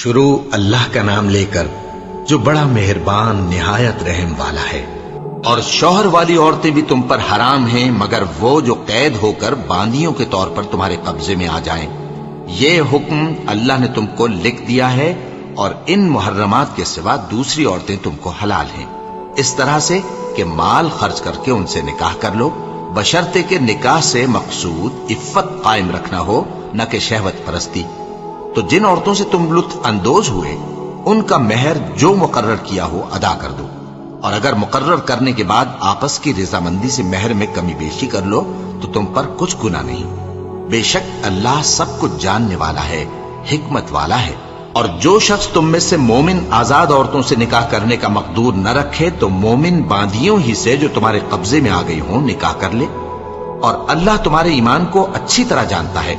شروع اللہ کا نام لے کر جو بڑا مہربان نہایت رحم والا ہے۔ اور شوہر والی عورتیں بھی تم پر حرام ہیں مگر وہ جو قید ہو کر باندیوں کے طور پر تمہارے قبضے میں آ جائیں۔ یہ حکم اللہ نے تم کو لکھ دیا ہے، اور ان محرمات کے سوا دوسری عورتیں تم کو حلال ہیں، اس طرح سے کہ مال خرچ کر کے ان سے نکاح کر لو، بشرطے کہ نکاح سے مقصود عفت قائم رکھنا ہو، نہ کہ شہوت پرستی۔ تو جن عورتوں سے تم لطف اندوز ہوئے ان کا مہر جو مقرر کیا ہو ادا کر دو، اور اگر مقرر کرنے کے بعد آپس کی رضامندی سے مہر میں کمی بیشی کر لو تو تم پر کچھ گناہ نہیں۔ بے شک اللہ سب کچھ جاننے والا ہے، حکمت والا ہے۔ اور جو شخص تم میں سے مومن آزاد عورتوں سے نکاح کرنے کا مقدور نہ رکھے تو مومن باندیوں ہی سے جو تمہارے قبضے میں آ گئی ہوں نکاح کر لے، اور اللہ تمہارے ایمان کو اچھی طرح جانتا ہے۔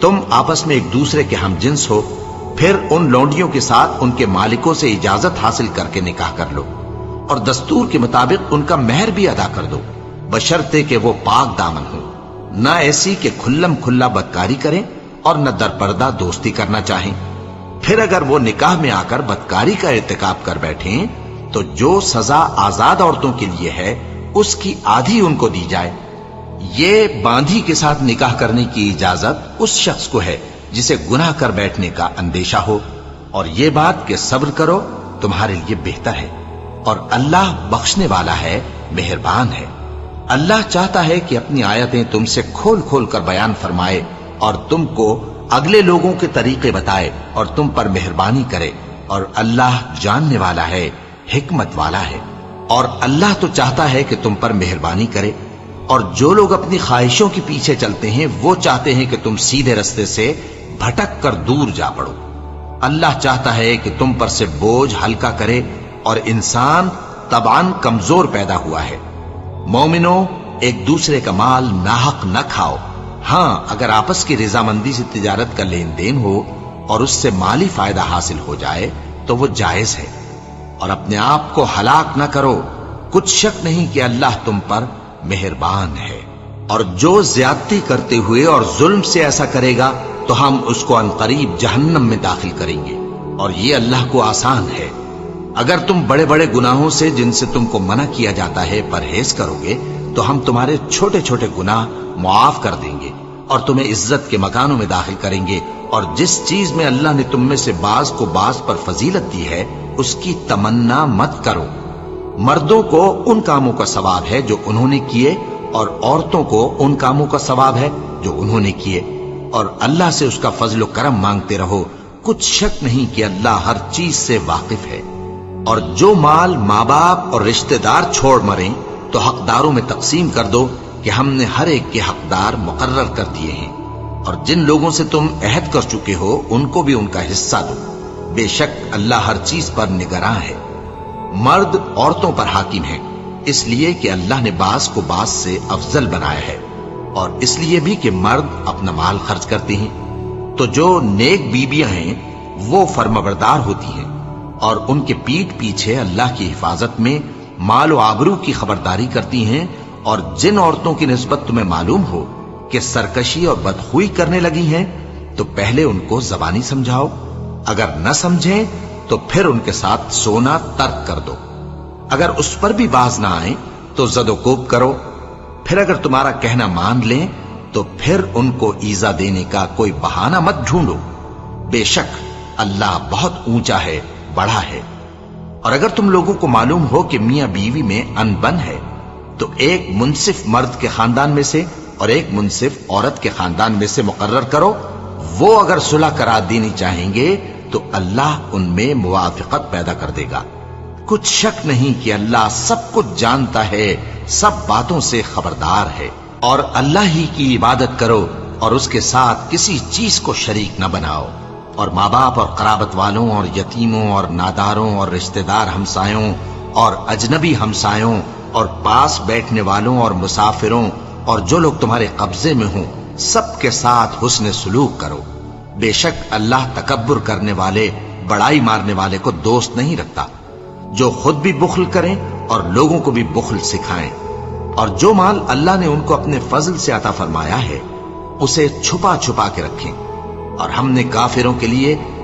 تم آپس میں ایک دوسرے کے ہم جنس ہو، پھر ان لونڈیوں کے ساتھ ان کے مالکوں سے اجازت حاصل کر کے نکاح کر لو، اور دستور کے مطابق ان کا مہر بھی ادا کر دو، بشرطے کہ وہ پاک دامن ہو، نہ ایسی کہ کھلم کھلا بدکاری کریں اور نہ درپردہ دوستی کرنا چاہیں۔ پھر اگر وہ نکاح میں آ کر بدکاری کا ارتکاب کر بیٹھیں تو جو سزا آزاد عورتوں کے لیے ہے اس کی آدھی ان کو دی جائے۔ یہ باندھی کے ساتھ نکاح کرنے کی اجازت اس شخص کو ہے جسے گناہ کر بیٹھنے کا اندیشہ ہو، اور یہ بات کہ صبر کرو تمہارے لیے بہتر ہے، اور اللہ بخشنے والا ہے، مہربان ہے۔ اللہ چاہتا ہے کہ اپنی آیتیں تم سے کھول کھول کر بیان فرمائے اور تم کو اگلے لوگوں کے طریقے بتائے اور تم پر مہربانی کرے، اور اللہ جاننے والا ہے، حکمت والا ہے۔ اور اللہ تو چاہتا ہے کہ تم پر مہربانی کرے، اور جو لوگ اپنی خواہشوں کے پیچھے چلتے ہیں وہ چاہتے ہیں کہ تم سیدھے رستے سے بھٹک کر دور جا پڑو۔ اللہ چاہتا ہے کہ تم پر سے بوجھ ہلکا کرے، اور انسان طبعاً کمزور پیدا ہوا ہے۔ مومنوں، ایک دوسرے کا مال ناحق نہ کھاؤ، ہاں اگر آپس کی رضامندی سے تجارت کا لین دین ہو اور اس سے مالی فائدہ حاصل ہو جائے تو وہ جائز ہے، اور اپنے آپ کو ہلاک نہ کرو، کچھ شک نہیں کہ اللہ تم پر مہربان ہے۔ اور جو زیادتی کرتے ہوئے اور ظلم سے ایسا کرے گا تو ہم اس کو عنقریب جہنم میں داخل کریں گے، اور یہ اللہ کو آسان ہے۔ اگر تم بڑے بڑے گناہوں سے جن سے تم کو منع کیا جاتا ہے پرہیز کرو گے تو ہم تمہارے چھوٹے چھوٹے گناہ معاف کر دیں گے اور تمہیں عزت کے مکانوں میں داخل کریں گے۔ اور جس چیز میں اللہ نے تم میں سے بعض کو بعض پر فضیلت دی ہے اس کی تمنا مت کرو۔ مردوں کو ان کاموں کا ثواب ہے جو انہوں نے کیے، اور عورتوں کو ان کاموں کا ثواب ہے جو انہوں نے کیے، اور اللہ سے اس کا فضل و کرم مانگتے رہو، کچھ شک نہیں کہ اللہ ہر چیز سے واقف ہے۔ اور جو مال ماں باپ اور رشتہ دار چھوڑ مریں تو حقداروں میں تقسیم کر دو کہ ہم نے ہر ایک کے حقدار مقرر کر دیے ہیں، اور جن لوگوں سے تم عہد کر چکے ہو ان کو بھی ان کا حصہ دو، بے شک اللہ ہر چیز پر نگراں ہے۔ مرد عورتوں پر حاکم ہیں، اس لیے کہ اللہ نے بعض کو بعض سے افضل بنایا ہے، اور اس لیے بھی کہ مرد اپنا مال خرچ کرتے ہیں۔ تو جو نیک بیویاں ہیں وہ فرمانبردار ہوتی ہیں، اور ان کے پیٹھ پیچھے اللہ کی حفاظت میں مال و آبرو کی خبرداری کرتی ہیں۔ اور جن عورتوں کی نسبت تمہیں معلوم ہو کہ سرکشی اور بدخوئی کرنے لگی ہیں تو پہلے ان کو زبانی سمجھاؤ، اگر نہ سمجھیں تو پھر ان کے ساتھ سونا ترک کر دو، اگر اس پر بھی باز نہ آئیں تو زد و کوب کرو، پھر اگر تمہارا کہنا مان لیں تو پھر ان کو ایذا دینے کا کوئی بہانہ مت ڈھونڈو، بے شک اللہ بہت اونچا ہے، بڑا ہے۔ اور اگر تم لوگوں کو معلوم ہو کہ میاں بیوی میں انبن ہے تو ایک منصف مرد کے خاندان میں سے اور ایک منصف عورت کے خاندان میں سے مقرر کرو، وہ اگر صلح کرا دینی چاہیں گے تو اللہ ان میں موافقت پیدا کر دے گا۔ کچھ شک نہیں کہ اللہ سب کچھ جانتا ہے، سب باتوں سے خبردار ہے۔ اور اللہ ہی کی عبادت کرو اور اس کے ساتھ کسی چیز کو شریک نہ بناؤ، اور ماں باپ اور قرابت والوں اور یتیموں اور ناداروں اور رشتہ دار ہمسایوں اور اجنبی ہمسایوں اور پاس بیٹھنے والوں اور مسافروں اور جو لوگ تمہارے قبضے میں ہوں سب کے ساتھ حسن سلوک کرو، بے شک اللہ تکبر کرنے والے، بڑائی مارنے والے کو دوست نہیں رکھتا۔ جو خود بھی بخل کریں اور لوگوں کو بھی بخل سکھائیں، اور جو مال اللہ نے ان کو اپنے فضل سے عطا فرمایا ہے اسے چھپا چھپا کے رکھیں، اور ہم نے کافروں کے لیے